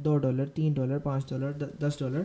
$2, $3, $5, $10।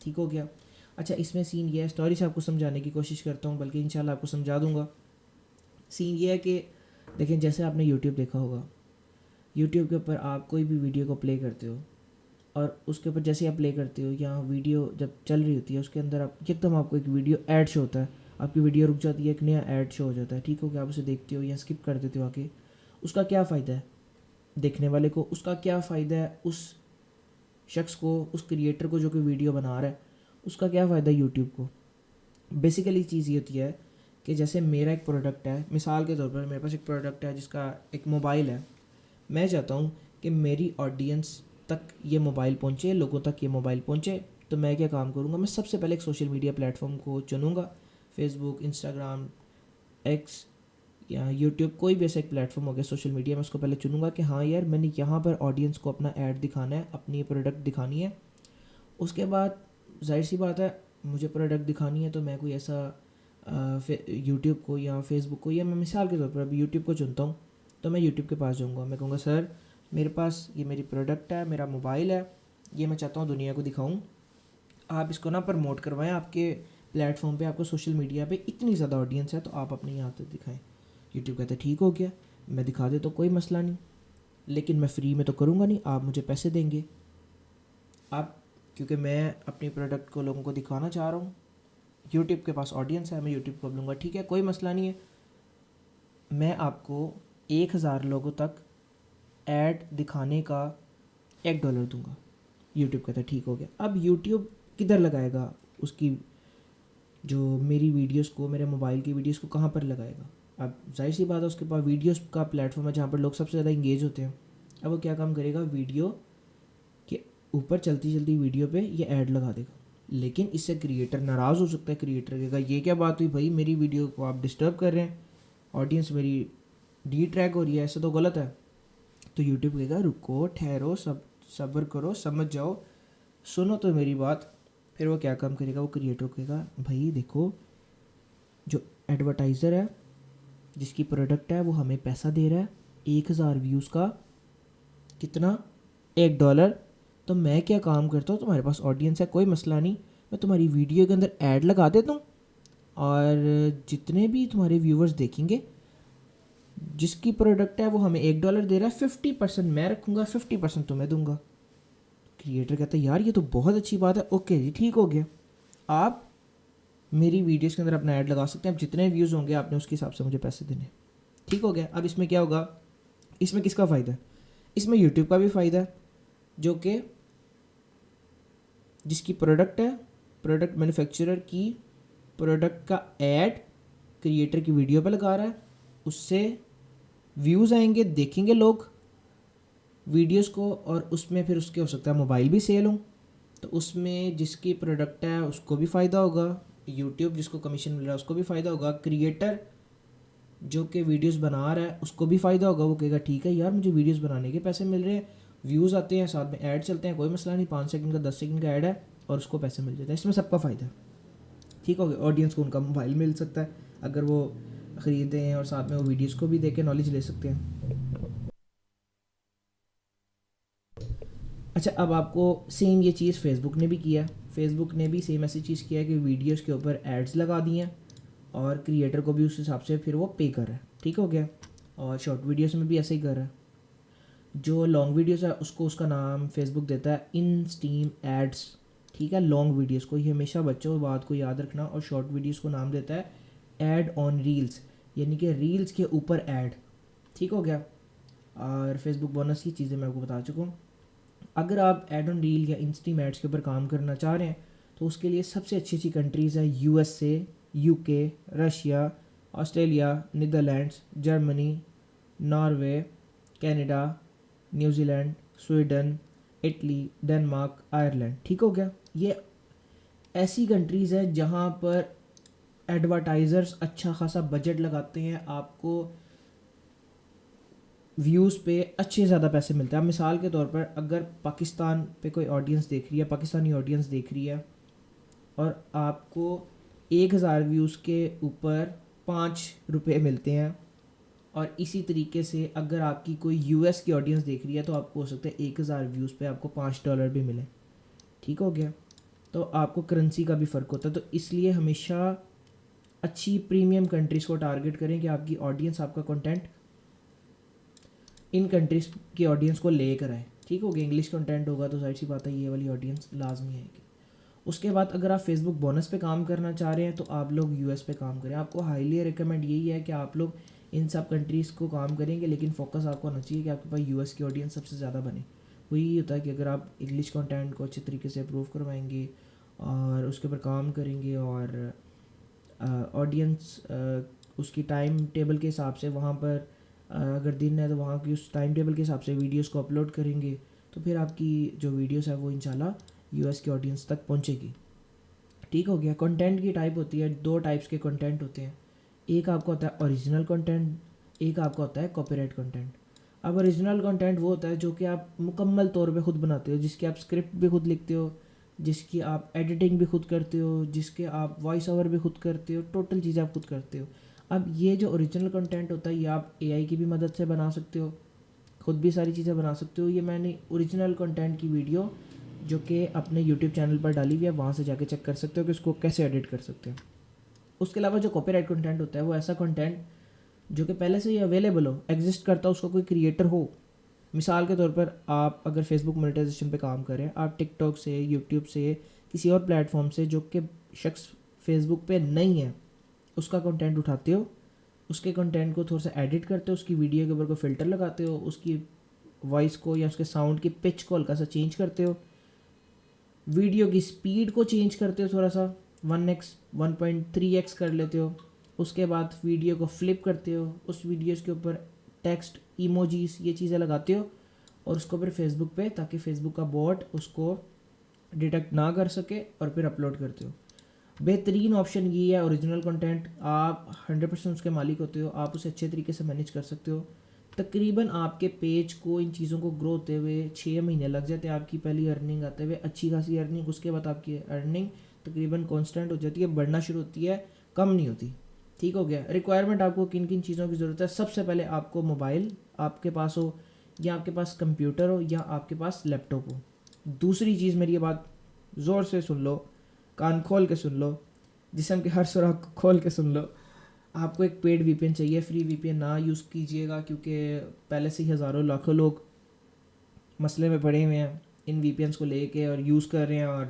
ٹھیک ہو گیا. اچھا اس میں سین یہ ہے, اسٹوری سے آپ کو سمجھانے کی کوشش کرتا ہوں, بلکہ انشاءاللہ آپ کو سمجھا دوں گا. سین یہ ہے کہ دیکھیں جیسے آپ نے یوٹیوب دیکھا ہوگا, یوٹیوب کے اوپر آپ کوئی بھی ویڈیو کو پلے کرتے ہو, اور اس کے اوپر جیسے آپ پلے کرتے ہو یا ویڈیو جب چل رہی ہوتی ہے اس کے اندر آپ ایک دم آپ کو ایک ویڈیو ایڈ شو ہوتا ہے, آپ کی ویڈیو رک جاتی ہے, ایک نیا ایڈ شو ہو جاتا ہے. ٹھیک ہو کہ آپ اسے دیکھتے ہو یا اسکپ کر دیتے ہو آ کے. اس کا کیا فائدہ ہے دیکھنے والے کو, اس کا کیا فائدہ ہے اس شخص کو, اس کریٹر کو جو کہ ویڈیو بنا رہا ہے, اس کا کیا فائدہ ہے یوٹیوب کو. بیسیکلی چیز یہ ہوتی ہے کہ جیسے میرا ایک پروڈکٹ ہے, مثال کے طور پر میرے پاس ایک پروڈکٹ ہے جس کا ایک موبائل ہے. میں چاہتا ہوں کہ میری آڈینس تک یہ موبائل پہنچے, لوگوں تک یہ موبائل پہنچے. تو میں کیا کام کروں گا, میں سب سے پہلے ایک سوشل میڈیا پلیٹ فارم کو چنوں گا, فیس بک, انسٹاگرام, ایکس یا یوٹیوب, کوئی بھی ایسا ایک پلیٹ فارم ہو گیا سوشل میڈیا. میں اس کو پہلے چنوں گا کہ ہاں یار میں نے یہاں پر آڈینس کو اپنا ایڈ دکھانا ہے, اپنی پروڈکٹ دکھانی ہے. اس کے بعد ظاہر سی بات ہے مجھے پروڈکٹ دکھانی ہے, تو میں کوئی ایسا یوٹیوب کو یا فیس بک کو, یا میں مثال کے طور پر ابھی یوٹیوب کو چنتا ہوں, تو میں یوٹیوب کے پاس جاؤں گا. میں کہوں گا سر میرے پاس یہ میری پروڈکٹ ہے, میرا موبائل ہے, یہ میں چاہتا ہوں دنیا کو دکھاؤں, آپ اس کو نا پروموٹ کروائیں. آپ کے پلیٹ فارم پہ, آپ کو سوشل میڈیا پہ اتنی زیادہ آڈینس ہے, تو آپ اپنے یہاں تک دکھائیں. یوٹیوب کہتا ہے ٹھیک ہو گیا, میں دکھا دے تو کوئی مسئلہ نہیں, لیکن میں فری میں تو کروں گا نہیں, آپ مجھے پیسے دیں گے. آپ کیونکہ میں اپنی پروڈکٹ کو لوگوں کو دکھانا چاہ رہا ہوں, یوٹیوب کے پاس آڈینس ہے, میں یوٹیوب کو بولوں گا ٹھیک ہے کوئی مسئلہ نہیں ہے, میں آپ کو 1000 لوگوں تک ایڈ دکھانے کا $1 دوں گا. یوٹیوب کہتا ہے ٹھیک ہو گیا. اب یوٹیوب کدھر لگائے گا اس کی جو میری ویڈیوز کو, میرے موبائل کی ویڈیوز کو کہاں پر لگائے گا. اب ظاہر سی بات ہے اس کے پاس ویڈیوز کا پلیٹ فارم ہے جہاں پر لوگ سب سے زیادہ انگیج ہوتے ہیں. اب وہ کیا کام کرے گا, ویڈیو کے اوپر چلتی ویڈیو پہ یہ ایڈ لگا دے گا. لیکن اس سے کریٹر ناراض ہو سکتا ہے, کریٹر کہے گا یہ کیا بات ہوئی بھائی, میری ویڈیو کو آپ ڈسٹرب کر رہے ہیں, آڈینس میری ڈی ٹریک ہو رہی ہے, ایسا تو غلط ہے. تو یوٹیوب کہے گا رکو, ٹھہرو, صبر کرو, سمجھ جاؤ, سنو تو میری بات. پھر وہ کیا کام کرے گا, وہ کریٹر کہے گا بھائی دیکھو جو ایڈورٹائزر ہے جس کی پروڈکٹ ہے وہ ہمیں پیسہ دے رہا ہے 1000 ویوز کا کتنا, $1. تو میں کیا کام کرتا ہوں, تمہارے پاس آڈینس ہے کوئی مسئلہ نہیں, میں تمہاری ویڈیو کے اندر ایڈ لگا دیتا ہوں, اور جتنے بھی تمہارے ویورز دیکھیں گے جس کی پروڈکٹ ہے وہ ہمیں $1 دے رہا ہے, 50% میں رکھوں گا, 50% تمہیں دوں گا. کریٹر کہتا ہے یار یہ تو بہت اچھی بات ہے, اوکے جی ٹھیک ہو گیا, آپ میری ویڈیوز کے اندر اپنا ایڈ لگا سکتے ہیں, اب جتنے ویوز ہوں گے آپ نے اس کے حساب سے مجھے پیسے دینے. ٹھیک ہو گیا. اب اس میں کیا ہوگا, اس میں کس کا فائدہ ہے, اس میں یوٹیوب کا بھی فائدہ ہے جو کہ جس کی پروڈکٹ ہے, پروڈکٹ مینوفیکچرر کی پروڈکٹ کا ایڈ کریٹر کی ویڈیو پہ لگا رہا ہے, اس سے ویوز آئیں گے, دیکھیں گے لوگ ویڈیوز کو, اور اس میں پھر اس کے ہو سکتا ہے موبائل بھی سیل ہوں, تو اس میں جس کی پروڈکٹ ہے اس کو بھی فائدہ ہوگا, یوٹیوب جس کو کمیشن مل رہا ہے اس کو بھی فائدہ ہوگا, کریٹر جو کہ ویڈیوز بنا رہا ہے اس کو بھی فائدہ ہوگا. وہ کہے گا ٹھیک ہے یار مجھے ویڈیوز بنانے کے پیسے مل رہے ہیں, ویوز آتے ہیں, ساتھ میں ایڈ چلتے ہیں, کوئی مسئلہ نہیں, 5 سیکنڈ کا 10 سیکنڈ کا ایڈ ہے اور اس کو پیسے مل جاتے ہیں. اس میں سب کا فائدہ ہے. ٹھیک ہو گیا. آڈینس کو ان کا موبائل مل سکتا ہے اگر وہ خریدیں ہیں, اور ساتھ میں وہ ویڈیوز کو بھی دیکھ کے نالج لے سکتے ہیں. اچھا اب آپ کو سیم یہ چیز فیس بک نے بھی کیا, فیس بک نے بھی سیم ایسی چیز کیا ہے کہ ویڈیوز کے اوپر ایڈز لگا دی ہیں, اور کریٹر کو بھی اس حساب سے پھر وہ پے کر رہا ہے. ٹھیک ہو گیا. اور شارٹ ویڈیوز میں بھی ایسے ہی کر رہا ہے. جو لانگ ویڈیوز ہے اس کو اس کا نام فیس بک دیتا ہے ان اسٹیم ایڈس. ٹھیک ہے, لانگ ویڈیوز کو, یہ ہمیشہ بچوں بات کو یاد رکھنا, اور شارٹ ویڈیوز کو نام دیتا ہے ایڈ آن ریلز, یعنی کہ ریلز کے اوپر ایڈ. ٹھیک ہو گیا. اور فیس بک بونس کی چیزیں میں آپ کو بتا چکا ہوں. اگر آپ ایڈ آن ریل یا انسٹیم ایڈس کے اوپر کام کرنا چاہ رہے ہیں تو اس کے لیے سب سے اچھی کنٹریز ہے USA, UK, Russia, Australia, Netherlands, Germany, Norway, Canada, New Zealand, Sweden, Italy, Denmark, Ireland. ٹھیک ہو گیا. یہ ایسی کنٹریز ہیں جہاں پر ایڈورٹائزرز اچھا خاصا بجٹ لگاتے ہیں, آپ کو ویوز پہ اچھے زیادہ پیسے ملتے ہیں. اب مثال کے طور پر اگر پاکستان پہ کوئی آڈینس دیکھ رہی ہے, پاکستانی آڈینس دیکھ رہی ہے, اور آپ کو 1000 ویوز کے اوپر $5 ملتے ہیں, اور اسی طریقے سے اگر آپ کی کوئی US کی آڈینس دیکھ رہی ہے تو آپ کو ہو سکتا ہے 1000 ویوز پہ آپ کو $5 بھی ملیں. ٹھیک ہو گیا. تو آپ کو کرنسی کا بھی فرق ہوتا ہے. تو اس لیے ہمیشہ اچھی پریمیم کنٹریز کو ٹارگٹ کریں کہ آپ کی آڈینس, آپ کا کنٹینٹ ان کنٹریز کی آڈینس کو لے کر آئے. ٹھیک ہو گیا. انگلش کنٹینٹ ہوگا تو ظاہر سی بات ہے یہ والی آڈینس لازمی آئے گی. اس کے بعد اگر آپ فیس بک بونس پہ کام کرنا چاہ رہے ہیں تو آپ لوگ یو ایس پہ کام کریں. آپ کو ہائیلی ریکمینڈ یہی ہے کہ آپ لوگ ان سب کنٹریز کو کام کریں گے, لیکن فوکس آپ کو ہونا چاہیے کہ آپ کے پاس یو ایس کی آڈینس سب سے زیادہ بنے. وہی ہوتا ہے کہ اگر آپ انگلش کنٹینٹ کو اچھے طریقے سے اپروو کروائیں گے اور اس کے اوپر کام کریں گے اور آڈینس اس کی ٹائم ٹیبل کے حساب سے وہاں پر اگر دن ہے تو وہاں کی اس ٹائم ٹیبل کے حساب سے ویڈیوز کو اپلوڈ کریں گے تو پھر آپ کی جو ویڈیوز ہے وہ انشاءاللہ یو ایس کی آڈینس تک پہنچے گی. ٹھیک ہو گیا. کنٹینٹ کی ٹائپ ہوتی ہے, 2 ٹائپس کے کنٹینٹ ہوتے ہیں. ایک آپ کا ہوتا ہے اوریجنل کنٹینٹ, ایک آپ کا ہوتا ہے کاپی رائٹ کنٹینٹ. اب اوریجنل کنٹینٹ وہ ہوتا ہے جو کہ آپ مکمل طور پہ خود بناتے ہو, جس کی آپ اسکرپٹ بھی خود لکھتے ہو, جس کی آپ ایڈیٹنگ بھی خود کرتے ہو, جس کے آپ وائس اوور بھی خود کرتے ہو, ٹوٹل چیزیں آپ خود کرتے ہو. اب یہ جو اوریجنل کنٹینٹ ہوتا ہے یہ آپ اے آئی کی بھی مدد سے بنا سکتے ہو, خود بھی ساری چیزیں بنا سکتے ہو. یہ میں نے اوریجنل کنٹینٹ کی ویڈیو جو کہ اپنے یوٹیوب چینل پر ڈالی ہوئی ہے, وہاں سے جا کے چیک کر سکتے ہو کہ اس کو کیسے ایڈٹ کر سکتے ہیں. اس کے علاوہ جو کاپی رائٹ کنٹینٹ ہوتا ہے وہ ایسا کنٹینٹ جو کہ پہلے سے ہی اویلیبل ہو, ایگزسٹ کرتا ہو, اس کا کوئی کریٹر ہو. مثال کے طور پر آپ اگر فیس بک مونیٹائزیشن پہ کام کریں, آپ ٹک ٹاک سے, یوٹیوب سے, کسی اور پلیٹ فارم سے جو کہ شخص فیس بک پہ نہیں ہے اس کا کنٹینٹ اٹھاتے ہو, اس کے کنٹینٹ کو تھوڑا سا ایڈٹ کرتے ہو, اس کی ویڈیو کے اوپر کو فلٹر لگاتے ہو, اس کی وائس کو یا اس کے ساؤنڈ کی پچ کو ہلکا سا چینج کرتے ہو, ویڈیو کی سپیڈ کو چینج کرتے ہو, تھوڑا سا 1x 1.3x کر لیتے ہو. اس کے بعد ویڈیو کو فلپ کرتے ہو, اس ویڈیوز کے اوپر ٹیکسٹ, ایموجیز, یہ چیزیں لگاتے ہو اور اس کو پھر فیس بک پہ, تاکہ فیس بک کا بوٹ اس کو ڈیٹیکٹ نہ کر سکے, اور پھر اپلوڈ کرتے ہو. بہترین آپشن یہ ہے اوریجنل کنٹینٹ. آپ 100% اس کے مالک ہوتے ہو, آپ اسے اچھے طریقے سے مینیج کر سکتے ہو. تقریباً آپ کے پیج کو ان چیزوں کو گرو ہوتے ہوئے 6 مہینے لگ جاتے ہیں, آپ کی پہلی ارننگ آتے ہوئے اچھی خاصی ارننگ. اس کے بعد آپ کی ارننگ تقریباً کانسٹنٹ ہو جاتی ہے, بڑھنا شروع ہوتی ہے, کم نہیں ہوتی. ٹھیک ہو گیا. ریکوائرمنٹ آپ کو کن کن چیزوں کی ضرورت ہے؟ سب سے پہلے آپ کو موبائل آپ کے پاس ہو, یا آپ کے پاس کمپیوٹر ہو, یا آپ کے پاس لیپ ٹاپ ہو. دوسری چیز, میری یہ بات زور سے سن لو, کان کھول کے سن لو, جسم کے ہر سوراخ کھول کے سن لو. آپ کو ایک پیڈ وی پی این چاہیے. فری وی پی این نہ یوز کیجیے گا, کیونکہ پہلے سے ہی ہزاروں لاکھوں لوگ مسئلے میں پڑے ہوئے ہیں ان وی پی اینس کو لے کے اور یوز کر رہے ہیں, اور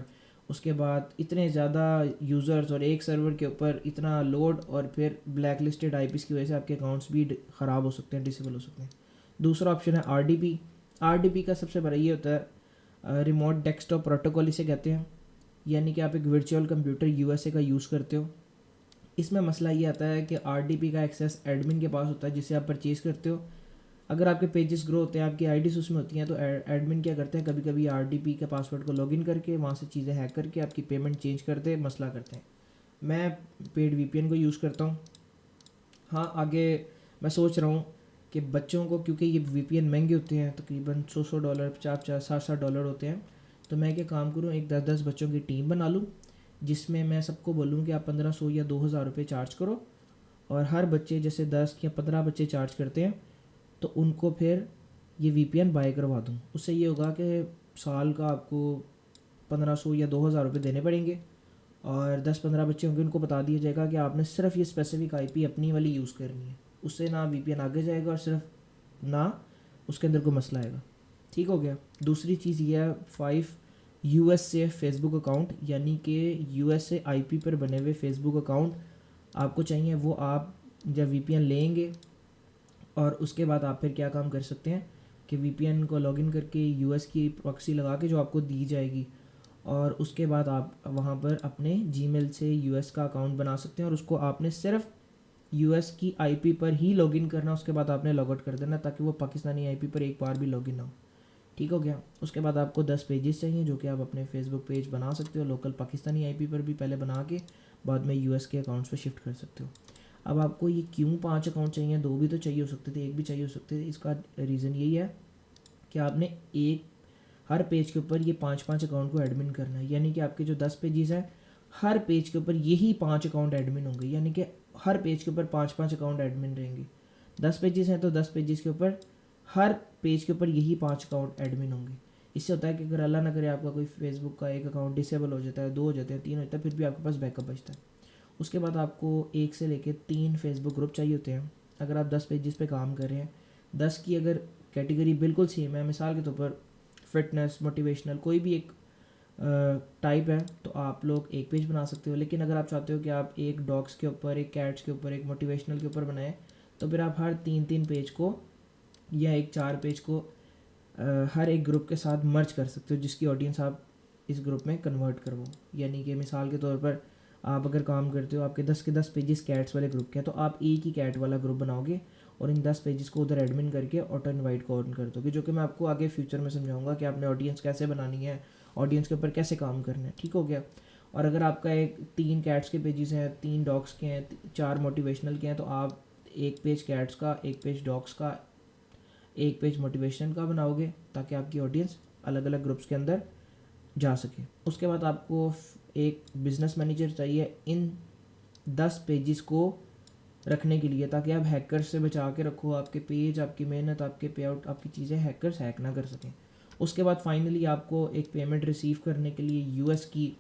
اس کے بعد اتنے زیادہ یوزرز اور ایک سرور کے اوپر اتنا لوڈ, اور پھر بلیک لسٹڈ آئی پیز کی وجہ سے آپ کے اکاؤنٹس بھی خراب ہو سکتے ہیں, ڈسیبل ہو سکتے ہیں. دوسرا آپشن ہے R D P. R D P کا سب سے بڑا یہ ہوتا ہے ریموٹ ڈیسک ٹاپ پروٹوکول اسے کہتے ہیں, یعنی کہ آپ ایک virtual computer U S A کا یوز کرتے ہو. اس میں مسئلہ یہ آتا ہے کہ آر ڈی پی کا ایکسیس ایڈمن کے پاس ہوتا ہے جسے آپ پرچیز کرتے ہو. اگر آپ کے پیجز گرو ہوتے ہیں, آپ کی آئی ڈیز اس میں ہوتی ہیں, تو ایڈمن کیا کرتے ہیں, کبھی کبھی آر ڈی پی کے پاسورڈ کو لاگ ان کر کے وہاں سے چیزیں ہیک کر کے آپ کی پیمنٹ چینج کرتے مسئلہ کرتے ہیں. میں پیڈ وی پی این کو یوز کرتا ہوں. ہاں, آگے میں سوچ رہا ہوں کہ بچوں کو, کیونکہ یہ وی پی این مہنگے ہوتے ہیں, تقریباً $100 $50-60 ہوتے ہیں, تو میں کیا کام کروں, ایک 10 بچوں کی ٹیم بنا لوں جس میں میں سب کو بولوں کہ آپ 1500 یا 2000 روپے چارج کرو, اور ہر بچے جیسے 10 یا 15 بچے چارج کرتے ہیں تو ان کو پھر یہ وی پی این بائی کروا دوں. اس سے یہ ہوگا کہ سال کا آپ کو 1500 یا 2000 روپے دینے پڑیں گے, اور 10-15 بچے ہوں گے, ان کو بتا دیا جائے گا کہ آپ نے صرف یہ اسپیسیفک آئی پی اپنی والی یوز کرنی ہے. اس سے نہ وی پی این آگے جائے گا اور صرف نہ اس کے اندر کوئی مسئلہ آئے گا. ٹھیک ہو گیا. دوسری چیز یہ ہے 5 یو ایس سے فیس بک اکاؤنٹ, یعنی کہ یو ایس اے آئی پی پر بنے ہوئے فیس بک اکاؤنٹ آپ کو چاہیے. وہ آپ جب وی پی این لیں گے اور اس کے بعد آپ پھر کیا کام کر سکتے ہیں کہ وی پی این کو لاگ ان کر کے یو ایس کی پراکسی لگا کے جو آپ کو دی جائے گی, اور اس کے بعد آپ وہاں پر اپنے جی میل سے یو ایس کا اکاؤنٹ بنا سکتے ہیں, اور اس کو آپ نے صرف یو ایس کی آئی پی پر ہی لاگ ان کرنا, اس کے بعد آپ نے لاگ آؤٹ کر دینا تاکہ وہ پاکستانی آئی پی پر ایک بار بھی لاگ ان نہ ہو. ٹھیک ہو گیا. اس کے بعد آپ کو 10 پیجز چاہیے جو کہ آپ اپنے فیس بک پیج بنا سکتے ہو, لوکل پاکستانی آئی پی پر بھی پہلے بنا کے بعد میں یو ایس کے اکاؤنٹس پہ شفٹ کر سکتے ہو. اب آپ کو یہ کیوں 5 اکاؤنٹ چاہیے, 2 بھی تو چاہیے ہو سکتے تھے, 1 بھی چاہیے ہو سکتے تھے. اس کا ریزن یہی ہے کہ آپ نے ہر پیج کے اوپر یہ 5 اکاؤنٹ کو ایڈمن کرنا ہے, یعنی کہ آپ کے جو 10 پیجز ہیں ہر پیج کے اوپر یہی 5 اکاؤنٹ ایڈمن ہوں گے, یعنی کہ ہر پیج کے اوپر 5 اکاؤنٹ ایڈمن رہیں گے. 10 پیجز ہیں تو 10 پیجز کے اوپر ہر پیج کے اوپر یہی 5 اکاؤنٹ ایڈمن ہوں گے. اس سے ہوتا ہے کہ اگر اللہ نہ کرے آپ کا کوئی فیس بک کا ایک اکاؤنٹ ڈسیبل ہو جاتا ہے, 2 ہو جاتے ہیں, 3 ہو جاتا ہے, پھر بھی آپ کے پاس بیک اپ بچتا ہے. اس کے بعد آپ کو 1 سے لے کے 3 فیس بک گروپ چاہیے ہوتے ہیں. اگر آپ 10 پیجز پہ کام کر رہے ہیں, 10 کی اگر کیٹیگری بالکل سیم ہے, مثال کے طور پر فٹنس, موٹیویشنل, کوئی بھی ایک ٹائپ ہے, تو آپ لوگ ایک پیج بنا سکتے ہو. لیکن اگر آپ چاہتے ہو کہ آپ ایک ڈاگس کے اوپر, ایک کیٹس کے اوپر, ایک موٹیویشنل کے اوپر بنائیں, تو پھر آپ ہر 3 پیج کو یا ایک 4 پیج کو ہر ایک گروپ کے ساتھ مرچ کر سکتے ہو, جس کی آڈینس آپ اس گروپ میں کنورٹ کرو. یعنی کہ مثال کے طور پر آپ اگر کام کرتے ہو, آپ کے 10 کے 10 پیجز کیٹس والے گروپ کے ہیں, تو آپ ایک ہی کیٹ والا گروپ بناؤ گے اور ان 10 پیجز کو ادھر ایڈمن کر کے آٹو انوائٹ کو آن کر دو گے, جو کہ میں آپ کو آگے فیوچر میں سمجھاؤں گا کہ آپ نے آڈینس کیسے بنانی ہے, آڈینس کے اوپر کیسے کام کرنا ہے. ٹھیک ہو گیا. اور اگر آپ کا 3 کیٹس کے پیجز ہیں, 3 ڈاگس کے ہیں, 4 موٹیویشنل کے ہیں, تو آپ ایک پیج کیٹس کا, ایک پیج ڈاگس کا, ایک پیج موٹیویشن کا بناؤ گے, تاکہ آپ کی آڈینس الگ الگ گروپس کے اندر جا سکے. اس کے بعد آپ کو ایک بزنس مینیجر چاہیے ان 10 پیجز کو رکھنے کے لیے, تاکہ آپ ہیکر سے بچا کے رکھو آپ کے پیج, آپ کی محنت, آپ کے پے آؤٹ, آپ کی چیزیں ہیکرز ہیک نہ کر سکیں. اس کے بعد فائنلی آپ کو ایک پیمنٹ ریسیو کرنے کے لیے یو ایس کی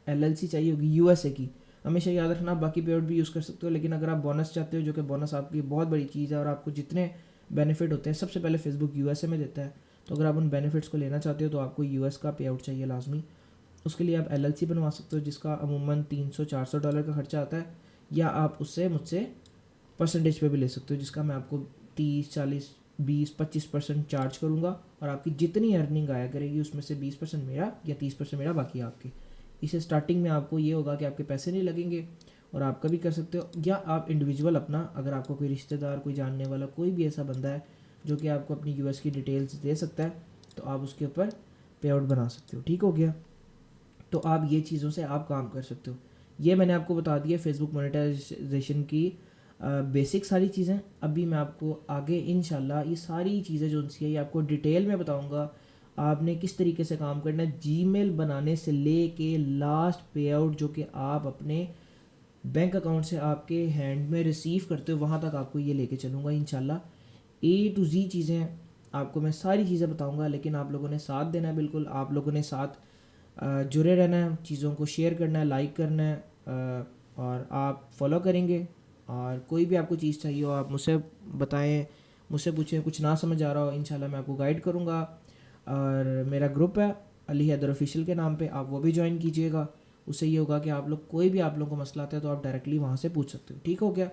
LLC چاہیے ہوگی, USA کی. ہمیشہ یاد رکھنا, باقی پے آؤٹ بھی یوز کر سکتے ہو, لیکن اگر آپ بونس چاہتے ہو, جو کہ بونس آپ کی بہت بڑی چیز ہے اور آپ کو جتنے بینیفٹ ہوتے ہیں سب سے پہلے فیس بک USA میں دیتا ہے, تو اگر آپ ان بینیفٹس کو لینا چاہتے ہو تو آپ کو US کا پے آؤٹ چاہیے لازمی. اس کے لیے آپ LLC بنوا سکتے ہو, جس کا عموماً $300-400 کا خرچہ آتا ہے, یا آپ اس سے مجھ سے پرسنٹیج پہ بھی لے سکتے ہو, جس کا میں آپ کو 30-40-20-25% چارج کروں گا, اور آپ کی جتنی ارننگ آیا کرے گی اس میں سے 20% میرا یا 30% میرا, باقی آپ کے. اسے اسٹارٹنگ میں آپ کو یہ ہوگا کہ آپ کے پیسے نہیں لگیں گے, اور آپ کا بھی کر سکتے ہو, یا آپ انڈیویجول اپنا, اگر آپ کو کوئی رشتہ دار, کوئی جاننے والا, کوئی بھی ایسا بندہ ہے جو کہ آپ کو اپنی US کی ڈیٹیلز دے سکتا ہے, تو آپ اس کے اوپر پے آؤٹ بنا سکتے ہو. ٹھیک ہو گیا. تو آپ یہ چیزوں سے آپ کام کر سکتے ہو. یہ میں نے آپ کو بتا دیا فیس بک مونیٹائزیشن کی بیسک ساری چیزیں. ابھی میں آپ کو آگے انشاءاللہ یہ ساری چیزیں جو سی ہے آپ کو ڈیٹیل میں بتاؤں گا, آپ نے کس طریقے سے کام کرنا ہے, جی میل بنانے سے لے کے لاسٹ پے آؤٹ جو کہ آپ اپنے بینک اکاؤنٹ سے آپ کے ہینڈ میں ریسیو کرتے ہو, وہاں تک آپ کو یہ لے کے چلوں گا انشاءاللہ. A to Z چیزیں آپ کو میں ساری چیزیں بتاؤں گا, لیکن آپ لوگوں نے ساتھ دینا ہے, بالکل آپ لوگوں نے ساتھ جڑے رہنا ہے, چیزوں کو شیئر کرنا ہے, لائک کرنا ہے, اور آپ فالو کریں گے. اور کوئی بھی آپ کو چیز چاہیے ہو آپ مجھ سے بتائیں, مجھ سے پوچھیں, کچھ نہ سمجھ آ رہا ہو انشاءاللہ میں آپ کو گائیڈ کروں گا. اور میرا گروپ ہے علی حیدر آفیشیل کے نام پہ, آپ وہ بھی جوائن کیجیے گا. اس سے یہ ہوگا کہ آپ لوگ کوئی بھی آپ لوگوں کو مسئلہ آتا ہے تو آپ ڈائریکٹلی وہاں سے پوچھ سکتے ہو. ٹھیک ہو گیا.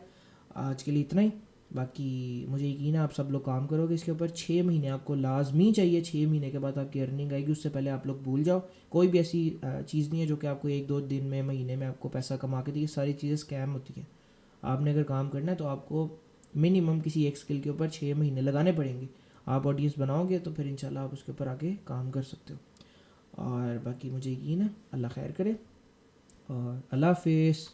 آج کے لیے اتنا ہی. باقی مجھے یقین ہے آپ سب لوگ کام کرو گے اس کے اوپر. 6 مہینے آپ کو لازمی چاہیے, 6 مہینے کے بعد آپ کی ارننگ آئے گی, اس سے پہلے آپ لوگ بھول جاؤ. کوئی بھی ایسی چیز نہیں ہے جو کہ آپ کو 1-2 دن میں, مہینے میں آپ کو پیسہ کما کے دی. ساری چیزیں اسکیم ہوتی ہیں. آپ نے اگر کام کرنا ہے تو آپ کو منیمم کسی ایک اسکل کے اوپر 6 مہینے لگانے پڑیں گے. آپ آڈینس بناؤ گے تو پھر انشاءاللہ آپ اس کے اوپر آگے کام کر سکتے ہو. اور باقی مجھے یقین ہے اللہ خیر کرے, اور اللہ حافظ.